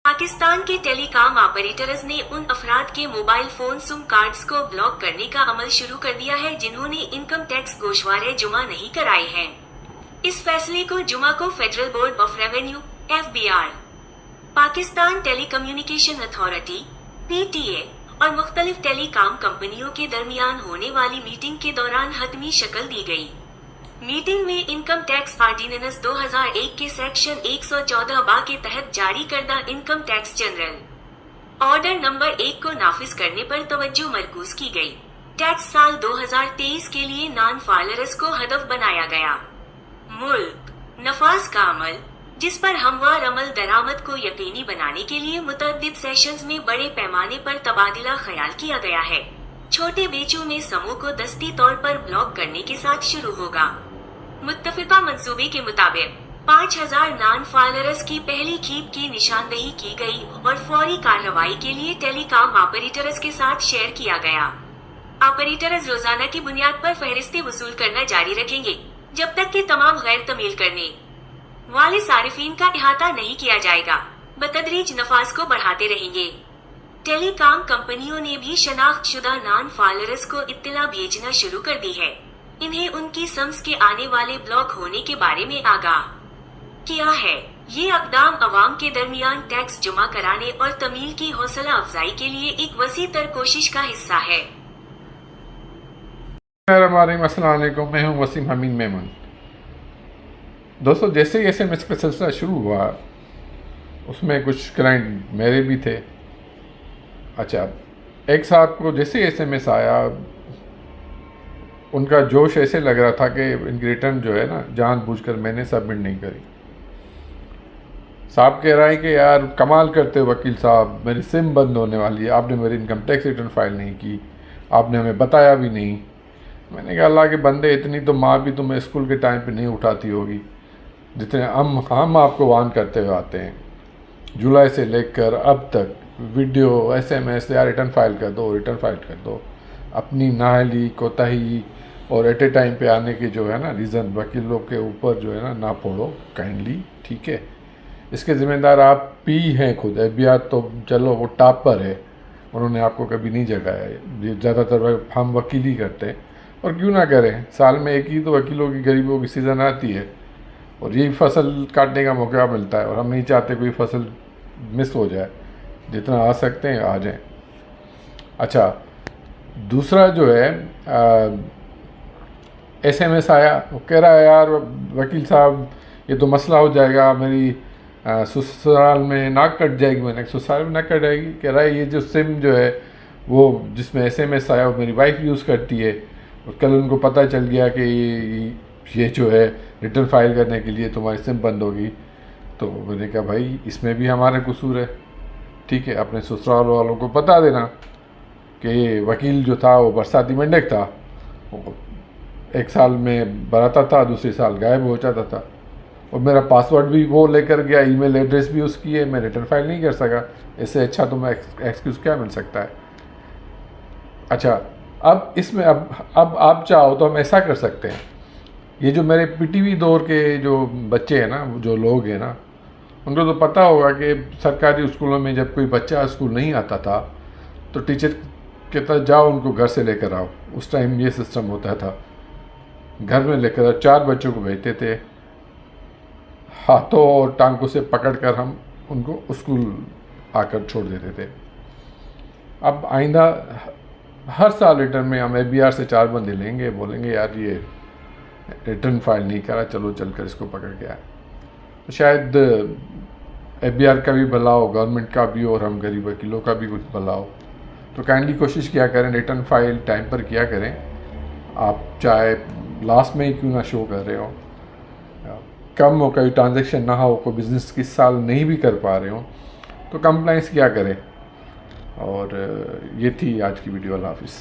पाकिस्तान के telecom operators ने उन अफराद के मोबाइल फोन सिम कार्ड्स को ब्लॉक करने का अमल शुरू कर दिया है जिन्होंने इनकम टैक्स गोशवारे जुमा नहीं कराए हैं। इस फैसले को जुमा को federal board of revenue (FBR), Pakistan telecommunication authority (PTA) और मुख्तलिफ टेलीकॉम कंपनियों के दरमियान होने वाली मीटिंग के दौरान हतमी शक्ल दी गई। मीटिंग में इनकम टैक्स ऑर्डिनेंस 2001 के सेक्शन 114 के तहत जारी करदा income tax general order number 1 को नाफिज करने पर तवज्जो मरकूज की गई। टैक्स साल 2023 के लिए नॉन फाइलर्स को हदफ बनाया गया। मुल्क नफाज का अमल, जिस पर हमवार अमल दरामद को यकीनी बनाने के लिए मुतअद्दिद सेशंस में बड़े पैमाने पर तबादला ख्याल किया गया है, छोटे बेचों में समूह को दस्ती तौर पर ब्लॉक करने के साथ शुरू होगा। मुत्तफिका मंसूबे के मुताबिक 5000 नॉन फाइलर्स की पहली खेप की निशानदही की गई और फौरी कार्रवाई के लिए टेलीकॉम ऑपरेटर्स के साथ शेयर किया गया। ऑपरेटर्स रोजाना की बुनियाद पर फहरिस्तें वसूल करना जारी रखेंगे जब तक कि तमाम गैर तमील करने वाले सारिफीन का इहाता नहीं किया जाएगा। बतदरीज नफाज को बढ़ाते रहेंगे। टेलीकॉम कंपनियों ने भी शनाख्तशुदा नॉन फाइलर्स को इत्तला भेजना शुरू कर दी है। इन्हें उनकी सम्स के आने वाले ब्लॉक होने के बारे में आगाह किया है। ये अक़दाम अवाम के दरमियान टैक्स जमा कराने और तमील की हौसला अफजाई के लिए एक वसी तर कोशिश का हिस्सा है। अस्सलाम वालेकुम, मैं हूँ वसीम हमीद मेमन। दोस्तों, जैसे ही SMS का सिलसिला शुरू हुआ उसमें कुछ क्लाइंट मेरे भी थे। अच्छा, एक साहब को जैसे ही SMS आया उनका जोश ऐसे लग रहा था कि इनकी रिटर्न जो है ना जानबूझकर मैंने सबमिट नहीं करी। साहब कह रहा है कि यार कमाल करते हो वकील साहब, मेरी सिम बंद होने वाली है, आपने मेरी इनकम टैक्स रिटर्न फाइल नहीं की, आपने हमें बताया भी नहीं। मैंने कहा अल्लाह के बंदे, इतनी तो माँ भी तुम्हें स्कूल के टाइम पे नहीं उठाती होगी जितने हम आपको वार्न करते हुए आते हैं। जुलाई से लेकर अब तक वीडियो SMS या रिटर्न फाइल कर दो, रिटर्न फाइल कर दो। अपनी नाअहली, कोताही और एट ए टाइम पे आने के जो है ना रीज़न वकीलों के ऊपर जो है ना फोड़ो काइंडली, ठीक है। इसके ज़िम्मेदार आप भी हैं खुद। FBR तो चलो वो टॉप पर है, उन्होंने आपको कभी नहीं जगाया है। ये ज़्यादातर हम वकील ही करते हैं, और क्यों ना करें, साल में एक ही तो वकीलों की गरीबों की सीज़न आती है और यही फसल काटने का मौका मिलता है, और हम नहीं चाहते कोई फसल मिस हो जाए। जितना आ सकते हैं आ जाएं। अच्छा, दूसरा जो है SMS आया, वो कह रहा है यार वकील साहब ये तो मसला हो जाएगा, मेरी ससुराल में नाक कट जाएगी। मैंने ससुराल में नाक कट जाएगी? कह रहा है ये जो सिम जो है वो जिसमें SMS आया वो मेरी वाइफ यूज़ करती है, और कल उनको पता चल गया कि ये जो है रिटर्न फाइल करने के लिए तुम्हारी सिम बंद होगी। तो मैंने कहा भाई इसमें भी हमारा कसूर है, ठीक है। अपने ससुराल वालों को बता देना कि ये वकील जो था वो बरसाती मेंढक था, वो एक साल में बराता था, दूसरे साल गायब हो जाता था, और मेरा पासवर्ड भी वो लेकर गया, ईमेल एड्रेस भी उसकी है, मैं रिटर्न फाइल नहीं कर सका। इससे अच्छा तो मैं एक्सक्यूज़ क्या मिल सकता है। अच्छा, अब इसमें अब आप चाहो तो हम ऐसा कर सकते हैं। ये जो मेरे PTV दौर के जो बच्चे हैं ना, जो लोग हैं ना, उनको तो पता होगा कि सरकारी स्कूलों में जब कोई बच्चा स्कूल नहीं आता था तो टीचर कहता जाओ उनको घर से लेकर आओ। उस टाइम ये सिस्टम होता था, घर में लेकर 4 बच्चों को भेजते थे, हाथों और टांगों से पकड़कर हम उनको स्कूल आकर छोड़ देते थे। अब आइंदा हर साल रिटर्न में हम FBR से 4 बंदे लेंगे, बोलेंगे यार ये रिटर्न फाइल नहीं करा, चलो चलकर इसको पकड़ के आए। तो शायद FBR का भी भला हो, गवर्नमेंट का भी, और हम गरीब वकीलों का भी कुछ भला हो। तो काइंडली कोशिश किया करें, रिटर्न फाइल टाइम पर किया करें। आप चाहे लास्ट में ही क्यों ना शो कर रहे हो, कम हो, कोई ट्रांजैक्शन ना हो, कोई बिज़नेस किस साल नहीं भी कर पा रहे हो, तो कंप्लाइंस किया करें। और ये थी आज की वीडियो। अल्लाह हाफिज़।